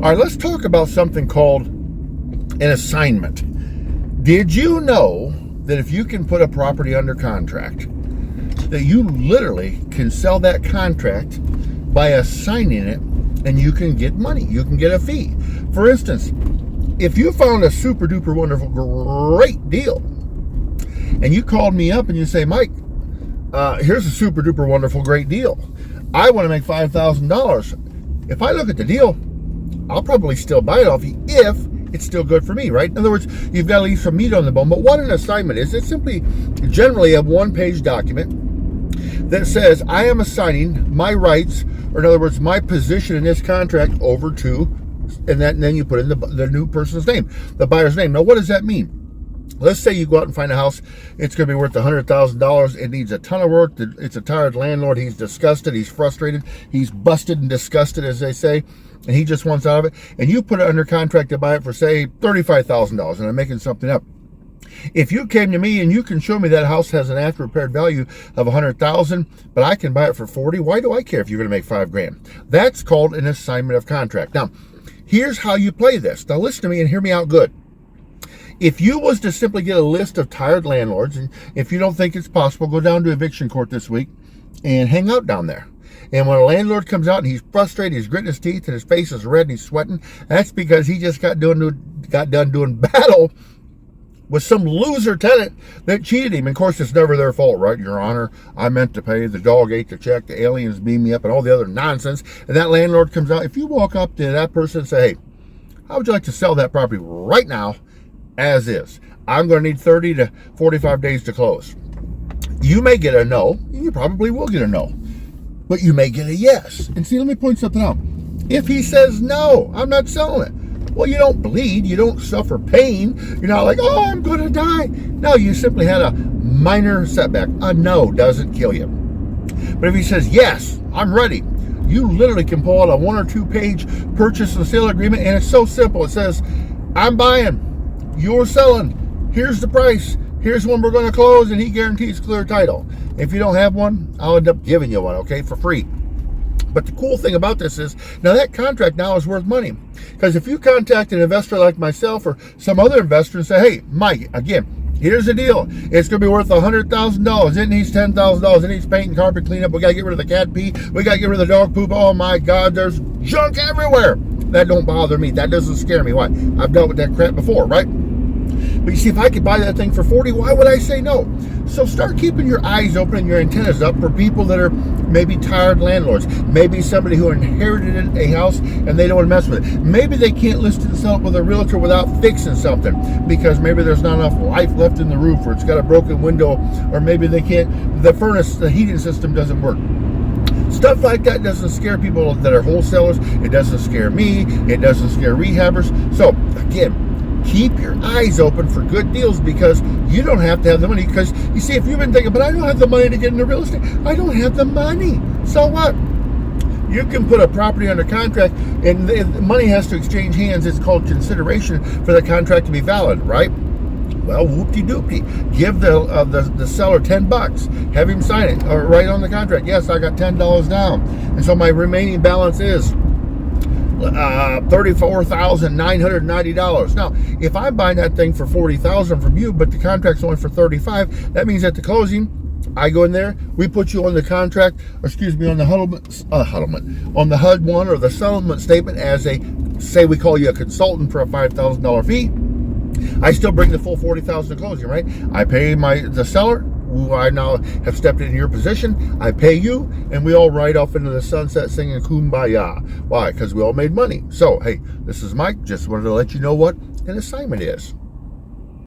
All right, let's talk about something called an assignment. Did you know that if you can put a property under contract, that you literally can sell that contract by assigning it, and you can get money, you can get a fee? For instance, if you found a super duper wonderful great deal and you called me up and you say, Mike, here's a super duper wonderful great deal, I want to make $5,000. If I look at the deal, I'll probably still buy it off you if it's still good for me, right? In other words, you've got to leave some meat on the bone. But what an assignment is, it's simply generally a one-page document that says I am assigning my rights, or in other words, my position in this contract over to, and then you put in the new person's name, the buyer's name. Now, what does that mean? Let's say you go out and find a house. It's going to be worth $100,000. It needs a ton of work. It's a tired landlord. He's disgusted. He's frustrated. He's busted and disgusted, as they say, and he just wants out of it. And you put it under contract to buy it for, say, $35,000, and I'm making something up. If you came to me and you can show me that house has an after repaired value of $100,000, but I can buy it for $40,000, why do I care if you're going to make $5,000? That's called an assignment of contract. Now, here's how you play this. Now, listen to me and hear me out good. If you was to simply get a list of tired landlords, and if you don't think it's possible, go down to eviction court this week and hang out down there. And when a landlord comes out and he's frustrated, he's gritting his teeth and his face is red and he's sweating, that's because he just got done doing battle with some loser tenant that cheated him. And of course, it's never their fault, right? Your Honor, I meant to pay, the dog ate the check, the aliens beamed me up, and all the other nonsense. And that landlord comes out. If you walk up to that person and say, hey, how would you like to sell that property right now as is? I'm going to need 30 to 45 days to close. You may get a no. You probably will get a no. But you may get a yes. And see, let me point something out. If he says, no, I'm not selling it, well, you don't bleed. You don't suffer pain. You're not like, oh, I'm going to die. No, you simply had a minor setback. A no doesn't kill you. But if he says, yes, I'm ready, you literally can pull out a 1 or 2 page purchase and sale agreement. And it's so simple. It says, I'm buying, you're selling, here's the price, here's when we're going to close, and he guarantees clear title. If you don't have one, I'll end up giving you one, okay, for free. But the cool thing about this is, now that contract now is worth money. Because if you contact an investor like myself or some other investor and say, hey, Mike, again, here's the deal. It's going to be worth $100,000. It needs $10,000. It needs paint and carpet cleanup. We got to get rid of the cat pee. We got to get rid of the dog poop. Oh, my God, there's junk everywhere. That don't bother me. That doesn't scare me. Why? I've dealt with that crap before, right? But you see, if I could buy that thing for $40,000, why would I say no? So start keeping your eyes open and your antennas up for people that are maybe tired landlords. Maybe somebody who inherited a house and they don't want to mess with it. Maybe they can't list it and sell it with a realtor without fixing something, because maybe there's not enough life left in the roof, or it's got a broken window, or maybe they can't, the furnace, the heating system doesn't work. Stuff like that doesn't scare people that are wholesalers. It doesn't scare me. It doesn't scare rehabbers. So again, keep your eyes open for good deals, because you don't have to have the money. Because you see, if you've been thinking, but I don't have the money to get into real estate, I don't have the money. So what? You can put a property under contract, and the money has to exchange hands. It's called consideration for the contract to be valid, right? Well, whoop-de-doop-de. Give the seller $10. Have him sign it, or write on the contract, yes, I got $10 down. And so my remaining balance is $34,990. Now, if I'm buying that thing for $40,000 from you, but the contract's only for $35,000, that means at the closing, I go in there, we put you on the contract, or excuse me, on the on the HUD-1 or the settlement statement as a, say we call you a consultant for a $5,000 fee. I still bring the full $40,000 to closing, right? I pay the seller, who I now have stepped into your position. I pay you, and we all ride off into the sunset singing Kumbaya. Why? Because we all made money. So, hey, this is Mike. Just wanted to let you know what an assignment is.